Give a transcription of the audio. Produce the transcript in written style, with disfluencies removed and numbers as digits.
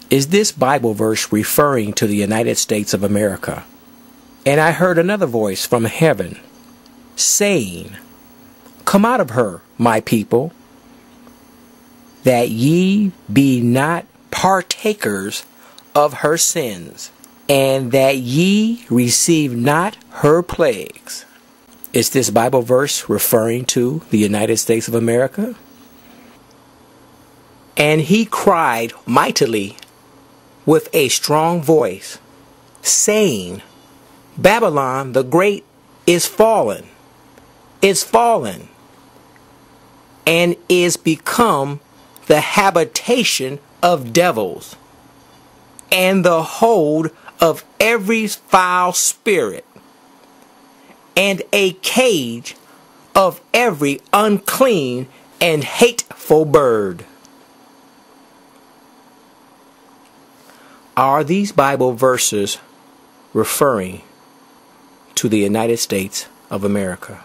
Is this Bible verse referring to the United States of America? And I heard another voice from heaven saying, "Come out of her, my people, that ye be not partakers of her sins, and that ye receive not her plagues." Is this Bible verse referring to the United States of America? And he cried mightily with a strong voice, saying, Babylon the Great is fallen, and is become the habitation of devils, and the hold of every foul spirit, and a cage of every unclean and hateful bird. Are these Bible verses referring to the United States of America?